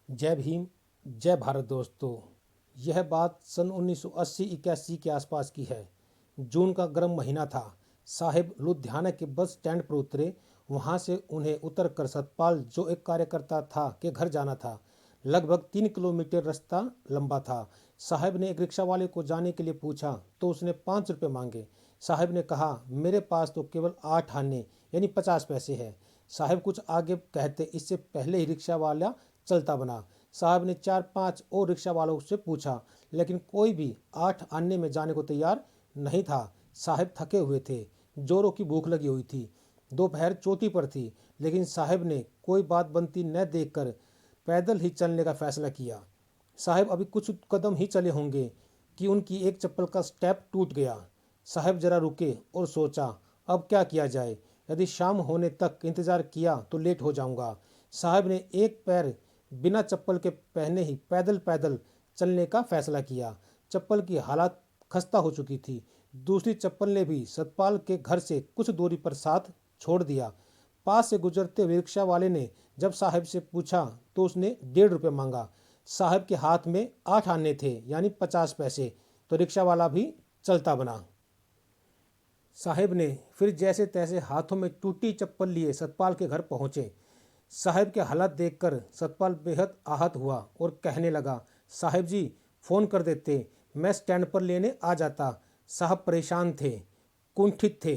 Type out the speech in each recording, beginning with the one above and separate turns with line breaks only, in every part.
जय भीम, जय भारत दोस्तों। यह बात सन 1980-81 के आसपास की है। जून का गर्म महीना था। साहिब लुधियाना के बस स्टैंड पर उतरे। वहां से उन्हें उतरकर सतपाल, जो एक कार्यकर्ता था, के घर जाना था। लगभग 3 किलोमीटर रास्ता लंबा था। साहिब ने एक रिक्शा वाले को जाने के लिए पूछा तो उसने 5 रुपये मांगे। साहिब ने कहा, मेरे पास तो केवल 8 आने यानी 50 पैसे है। साहिब कुछ आगे कहते इससे पहले ही रिक्शा वाला चलता बना। साहब ने 4-5 और रिक्शा वालों से पूछा, लेकिन कोई भी 8 आने में जाने को तैयार नहीं था। साहिब थके हुए थे, जोरों की भूख लगी हुई थी। दोपहर चोटी पर थी, लेकिन साहिब ने कोई बात बनती न देखकर पैदल ही चलने का फैसला किया। साहिब अभी कुछ कदम ही चले होंगे कि उनकी एक चप्पल का स्टेप टूट गया। साहिब जरा रुके और सोचा, अब क्या किया जाए। यदि शाम होने तक इंतजार किया तो लेट हो जाऊंगा। साहब ने एक पैर बिना चप्पल के पहने ही पैदल पैदल चलने का फैसला किया। चप्पल की हालत खस्ता हो चुकी थी। दूसरी चप्पल ने भी सतपाल के घर से कुछ दूरी पर साथ छोड़ दिया। पास से गुजरते हुए रिक्शा वाले ने जब साहब से पूछा तो उसने 1.5 रुपये मांगा। साहब के हाथ में 8 आने थे यानी 50 पैसे, तो रिक्शा वाला भी चलता बना। साहिब ने फिर जैसे तैसे हाथों में टूटी चप्पल लिए सतपाल के घर पहुंचे। साहिब के हालत देखकर सतपाल बेहद आहत हुआ और कहने लगा, साहिब जी, फ़ोन कर देते, मैं स्टैंड पर लेने आ जाता। साहब परेशान थे, कुंठित थे,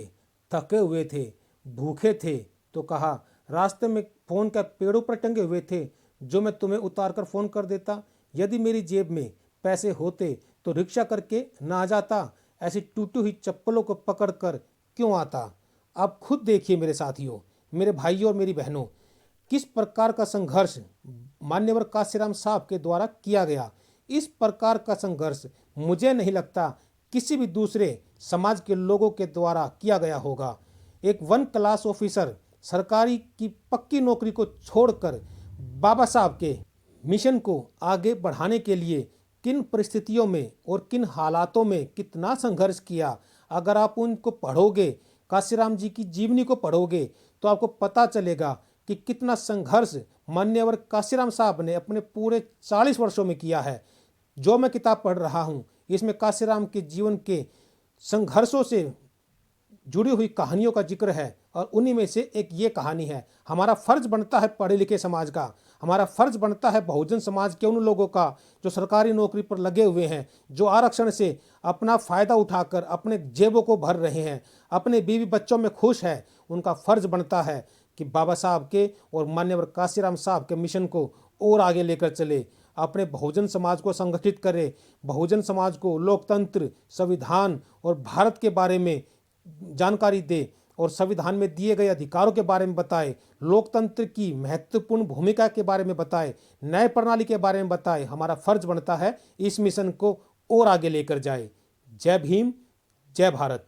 थके हुए थे, भूखे थे। तो कहा, रास्ते में फ़ोन क्या पेड़ों पर टंगे हुए थे जो मैं तुम्हें उतार कर फ़ोन कर देता? यदि मेरी जेब में पैसे होते तो रिक्शा करके ना आ जाता। ऐसी टूटी हुई चप्पलों को पकड़ कर क्यों आता? आप खुद देखिए मेरे साथियों, मेरे भाइयों और मेरी बहनों, किस प्रकार का संघर्ष मान्यवर काशीराम साहब के द्वारा किया गया। इस प्रकार का संघर्ष मुझे नहीं लगता किसी भी दूसरे समाज के लोगों के द्वारा किया गया होगा। एक 1 क्लास ऑफिसर सरकारी की पक्की नौकरी को छोड़कर बाबा साहब के मिशन को आगे बढ़ाने के लिए किन परिस्थितियों में और किन हालातों में कितना संघर्ष किया, अगर आप उनको पढ़ोगे, काशीराम जी की जीवनी को पढ़ोगे, तो आपको पता चलेगा कि कितना संघर्ष मान्यवर काशीराम साहब ने अपने पूरे 40 वर्षों में किया है। जो मैं किताब पढ़ रहा हूँ, इसमें काशीराम के जीवन के संघर्षों से जुड़ी हुई कहानियों का जिक्र है और उन्हीं में से एक ये कहानी है। हमारा फर्ज बनता है पढ़े लिखे समाज का, हमारा फर्ज बनता है बहुजन समाज के उन लोगों का जो सरकारी नौकरी पर लगे हुए हैं, जो आरक्षण से अपना फ़ायदा उठाकर अपने जेबों को भर रहे हैं, अपने बीवी बच्चों में खुश है। उनका फर्ज बनता है कि बाबा साहब के और मान्यवर काशीराम साहब के मिशन को और आगे लेकर चले, अपने बहुजन समाज को संगठित करे, बहुजन समाज को लोकतंत्र, संविधान और भारत के बारे में जानकारी दे और संविधान में दिए गए अधिकारों के बारे में बताए, लोकतंत्र की महत्वपूर्ण भूमिका के बारे में बताए, न्याय प्रणाली के बारे में बताए। हमारा फर्ज बनता है इस मिशन को और आगे लेकर जाए। जय भीम, जय भारत।